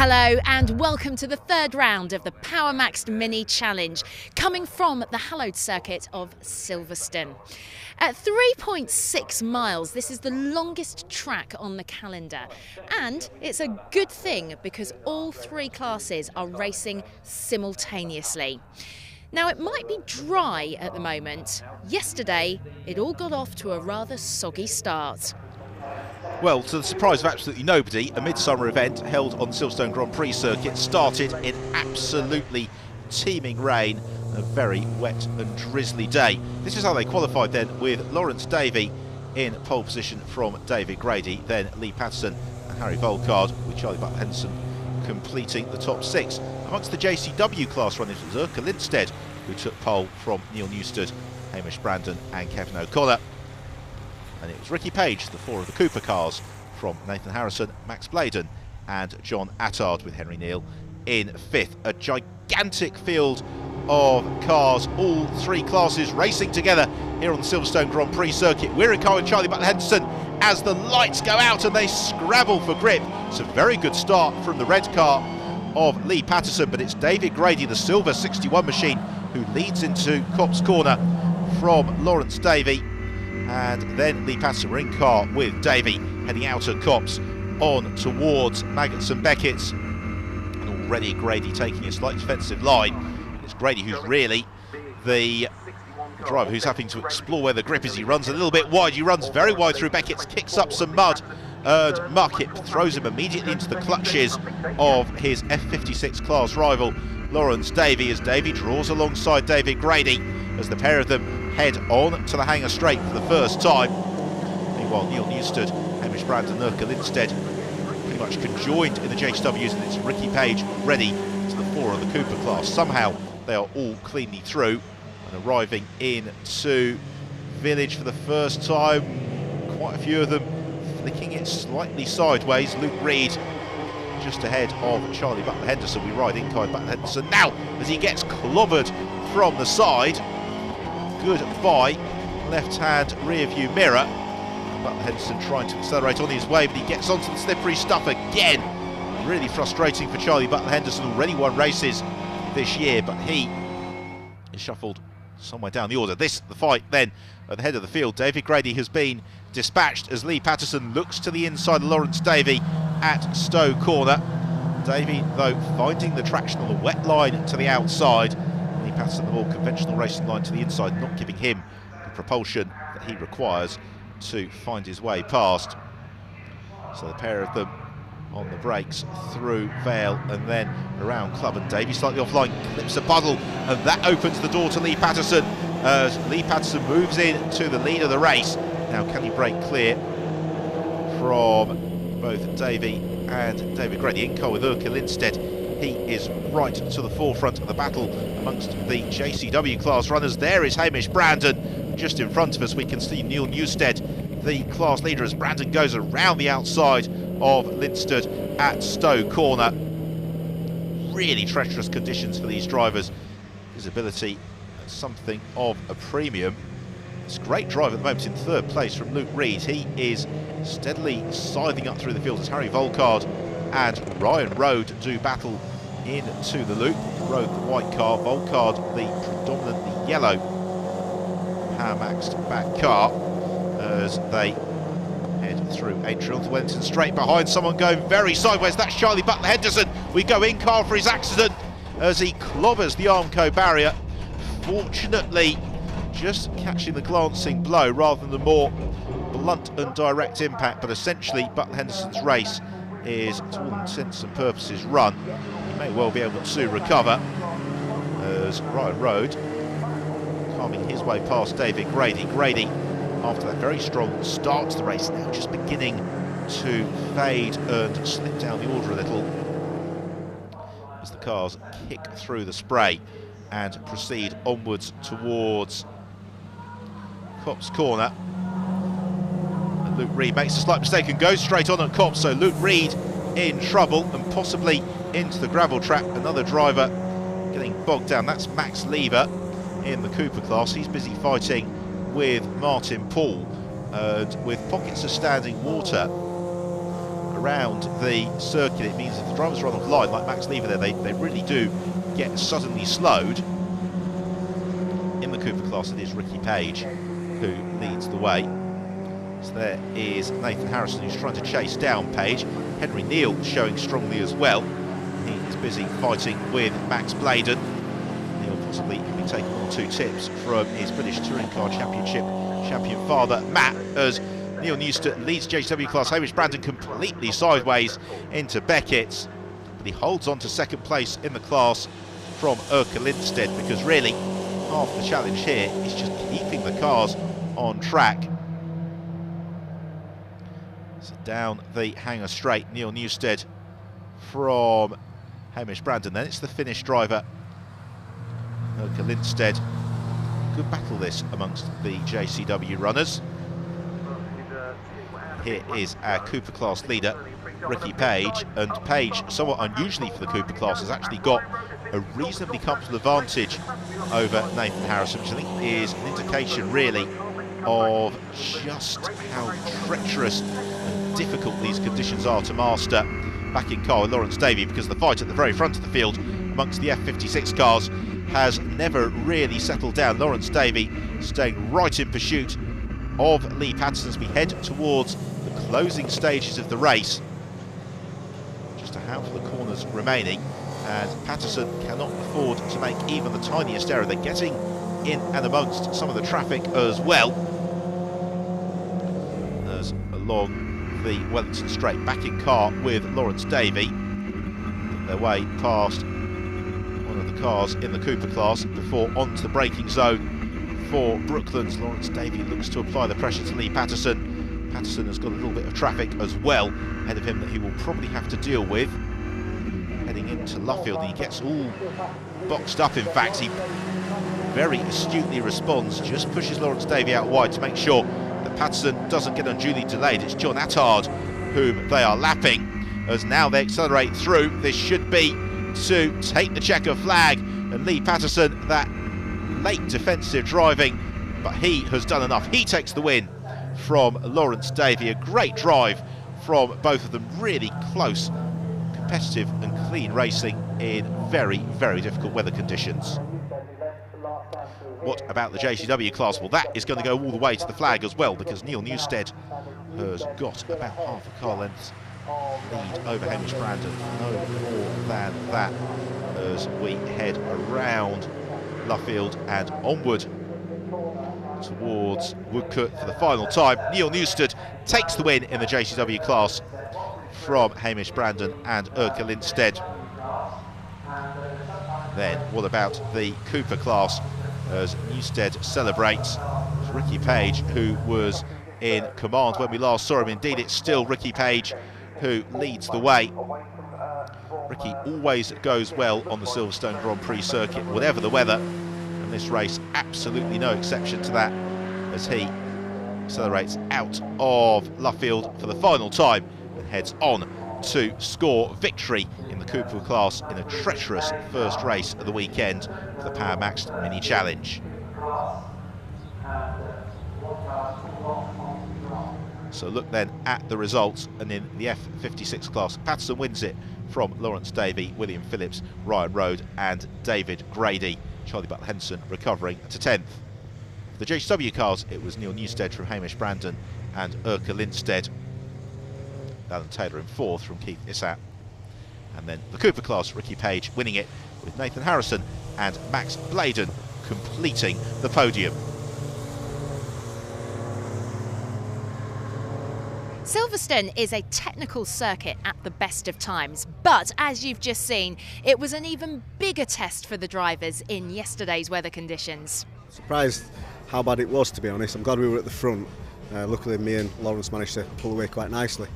Hello and welcome to the third round of the Power Maxed Mini Challenge, coming from the hallowed circuit of Silverstone. At 3.6 miles, this is the longest track on the calendar, and it's a good thing because all three classes are racing simultaneously. Now, it might be dry at the moment. Yesterday, it all got off to a rather soggy start. Well, to the surprise of absolutely nobody, a midsummer event held on Silverstone Grand Prix circuit started in absolutely teeming rain, a very wet and drizzly day. This is how they qualified then, with Lawrence Davey in pole position from David Grady, then Lee Patterson and Harry Volkard, with Charlie Butler-Henderson completing the top six. Amongst the JCW class runners was Urka Lindstedt, who took pole from Neil Newstead, Hamish Brandon and Kevin O'Connor. And it was Ricky Page, the four of the Cooper cars, from Nathan Harrison, Max Bladen and John Attard, with Henry Neal in fifth. A gigantic field of cars, all three classes racing together here on the Silverstone Grand Prix circuit. We're in car with Charlie Butler-Henderson as the lights go out and they scrabble for grip. It's a very good start from the red car of Lee Patterson, but it's David Grady, the silver 61 machine, who leads into Copse Corner from Lawrence Davey. And then Lee Patterson were in car with Davey, heading out at Copse on towards Maggots and Beckett's. And already Grady taking a slightly defensive line. It's Grady who's really the driver who's having to explore where the grip is. He runs a little bit wide, he runs very wide through Beckett's, kicks up some mud and muck. It throws him immediately into the clutches of his F56 class rival Lawrence Davey, as Davey draws alongside David Grady as the pair of them head on to the hangar straight for the first time. Meanwhile, Neil Newstead, Hamish Brandon and Urka Lindstedt pretty much conjoined in the JCWs, and it's Ricky Page ready to the four of the Cooper class. Somehow they are all cleanly through and arriving into Village for the first time. Quite a few of them flicking it slightly sideways. Luke Reed just ahead of Charlie Butler-Henderson. We ride in car Butler-Henderson now as he gets clobbered from the side. Goodbye, left-hand rear-view mirror. Butler-Henderson trying to accelerate on his way, but he gets onto the slippery stuff again. Really frustrating for Charlie Butler-Henderson, already won races this year, but he is shuffled somewhere down the order. The fight then at the head of the field. David Grady has been dispatched as Lee Patterson looks to the inside of Lawrence Davey at Stowe Corner. Davey, though, finding the traction on the wet line to the outside. Lee Patterson, the more conventional racing line to the inside, not giving him the propulsion that he requires to find his way past. So the pair of them on the brakes through Vale and then around Club, and Davey slightly offline, clips a puddle, and that opens the door to Lee Patterson as Lee Patterson moves in to the lead of the race. Now, can he break clear from both Davey and David Grady? In car with Urka Lindstedt, he is right to the forefront of the battle amongst the JCW class runners. There is Hamish Brandon just in front of us. We can see Neil Newstead, the class leader, as Brandon goes around the outside of Lindstedt at Stowe Corner. Really treacherous conditions for these drivers. Visibility something of a premium. It's a great drive at the moment in third place from Luke Reed. He is steadily scything up through the field as Harry Volkard and Ryan Rode do battle into the loop. Rode the white car, Volkard the predominantly yellow Power Maxed back car, as they head through Atrium to Wellington straight behind. Someone going very sideways, that's Charlie Butler-Henderson. We go in car for his accident as he clobbers the Armco barrier. Fortunately, just catching the glancing blow rather than the more blunt and direct impact, but essentially Butler-Henderson's race is, to all intents and purposes, run. He may well be able to recover as Ryan Rode carving his way past David Grady. Grady, after that very strong start to the race, now just beginning to fade and slip down the order a little as the cars kick through the spray and proceed onwards towards Copse Corner. And Luke Reed makes a slight mistake and goes straight on at Copse, so Luke Reed in trouble and possibly into the gravel trap. Another driver getting bogged down, that's Max Lever in the Cooper class. He's busy fighting with Martin Paul, and with pockets of standing water around the circuit. It means if the drivers run off line, like Max Lever there, they really do get suddenly slowed. In the Cooper class, it is Ricky Page who leads the way. So there is Nathan Harrison, who's trying to chase down Page. Henry Neal showing strongly as well. He is busy fighting with Max Bladen. Neal possibly can be taking 1 or 2 tips from his British Touring Car Championship champion father, Matt, as Neil Newstead leads JCW class. Hamish Brandon completely sideways into Beckett's, but he holds on to second place in the class from Urca Lindstedt, because really half the challenge here is just keeping the cars on track. So down the hangar straight, Neil Newstead from Hamish Brandon. Then it's the Finnish driver, Urca Lindstedt. Good battle this amongst the JCW runners. Here is our Cooper class leader, Ricky Page, and Page, somewhat unusually for the Cooper class, has actually got a reasonably comfortable advantage over Nathan Harrison, which I think is an indication really of just how treacherous and difficult these conditions are to master back in car with Lawrence Davey, because the fight at the very front of the field amongst the F56 cars has never really settled down. Lawrence Davey staying right in pursuit of Lee Patterson as we head towards the closing stages of the race. Just a handful of corners remaining, and Patterson cannot afford to make even the tiniest error. They're getting in and amongst some of the traffic as well, as along the Wellington Straight, back in car with Lawrence Davey, their way past one of the cars in the Cooper class before onto the braking zone for Brooklands. Lawrence Davey looks to apply the pressure to Lee Patterson. Patterson has got a little bit of traffic as well ahead of him that he will probably have to deal with heading into Luffield. He gets all boxed up. In fact, he very astutely responds, just pushes Lawrence Davey out wide to make sure that Patterson doesn't get unduly delayed. It's John Attard whom they are lapping, as now they accelerate through. This should be to take the checker flag and Lee Patterson that late defensive driving, but he has done enough. He takes the win from Lawrence Davey. A great drive from both of them, really close, competitive and clean racing in very, very difficult weather conditions. What about the JCW class? Well, that is going to go all the way to the flag as well, because Neil Newstead has got about half a car length lead over Hamish Brandon. No more than that as we head around Luffield and onward towards Woodcote for the final time. Neil Newstead takes the win in the JCW class from Hamish Brandon and Urca Lindstedt. Then what about the Cooper class, as Newstead celebrates? It's Ricky Page who was in command when we last saw him. Indeed, it's still Ricky Page who leads the way. Ricky always goes well on the Silverstone Grand Prix circuit, whatever the weather, and this race absolutely no exception to that, as he accelerates out of Luffield for the final time and heads on to score victory in the Cooper class in a treacherous first race of the weekend for the Power Maxed Mini Challenge. So look then at the results, and in the F56 class, Patterson wins it from Lawrence Davey, William Phillips, Ryan Rode and David Grady. Charlie Butler Henson recovering to 10th. For the JCW cars, it was Neil Newstead from Hamish Brandon and Urca Lindstedt. Alan Taylor in 4th from Keith Issat. And then the Cooper class, Ricky Page winning it with Nathan Harrison and Max Bladen completing the podium. Silverstone is a technical circuit at the best of times, but as you've just seen, it was an even bigger test for the drivers in yesterday's weather conditions. Surprised how bad it was, to be honest. I'm glad we were at the front. Luckily me and Lawrence managed to pull away quite nicely.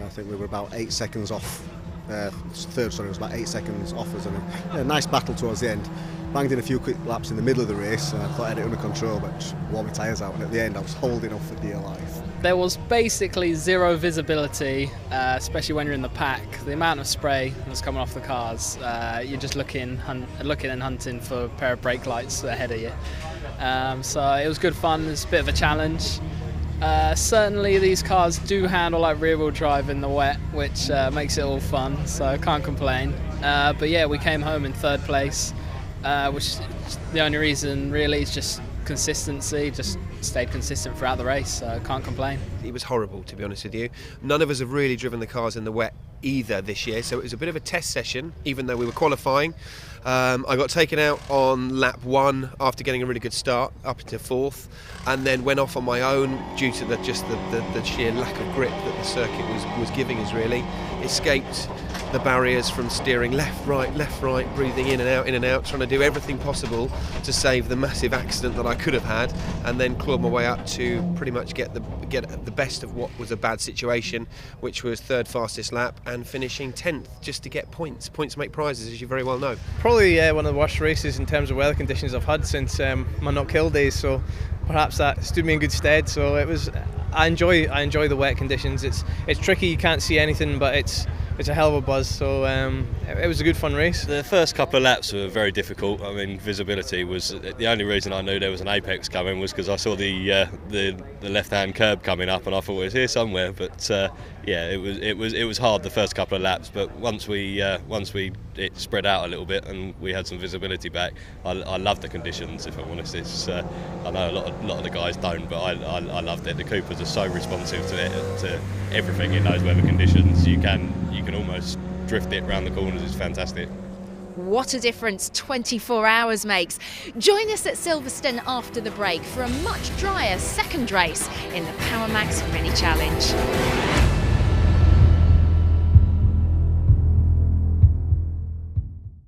I think we were about 8 seconds off. Third, sorry, was about 8 seconds off us, and a nice battle towards the end. Banged in a few quick laps in the middle of the race. I thought I had it under control, but just wore my tyres out, and at the end I was holding on for dear life. There was basically zero visibility, especially when you're in the pack. The amount of spray that's coming off the cars, you're just looking and hunting for a pair of brake lights ahead of you. So it was good fun. It was a bit of a challenge. Certainly these cars do handle like rear-wheel drive in the wet, which makes it all fun, so I can't complain. But yeah, we came home in third place, which the only reason really is just consistency, just stayed consistent throughout the race, so I can't complain. It was horrible, to be honest with you. None of us have really driven the cars in the wet either this year, so it was a bit of a test session, even though we were qualifying. I got taken out on lap 1 after getting a really good start up into 4th, and then went off on my own due to the sheer lack of grip that the circuit was giving us. Really escaped the barriers from steering left, right, breathing in and out, trying to do everything possible to save the massive accident that I could have had, and then clawed my way up to pretty much get the best of what was a bad situation, which was 3rd fastest lap and finishing 10th, just to get points. Points make prizes, as you very well know. Probably one of the worst races in terms of weather conditions I've had since my not-kill days, so perhaps that stood me in good stead. So it was. I enjoy the wet conditions. It's tricky, you can't see anything, but it's a hell of a buzz, so it was a good fun race. The first couple of laps were very difficult. I mean, visibility was the only reason I knew there was an apex coming was because I saw the left-hand curb coming up, and I thought it was here somewhere. But yeah, it was hard the first couple of laps. But once it spread out a little bit and we had some visibility back, I loved the conditions. If I'm honest, I know a lot of the guys don't, but I loved it. The Coopers are so responsive to everything in those weather conditions. You can almost drift it around the corners. It's fantastic. What a difference 24 hours makes. Join us at Silverstone after the break for a much drier second race in the Power Max Mini Challenge.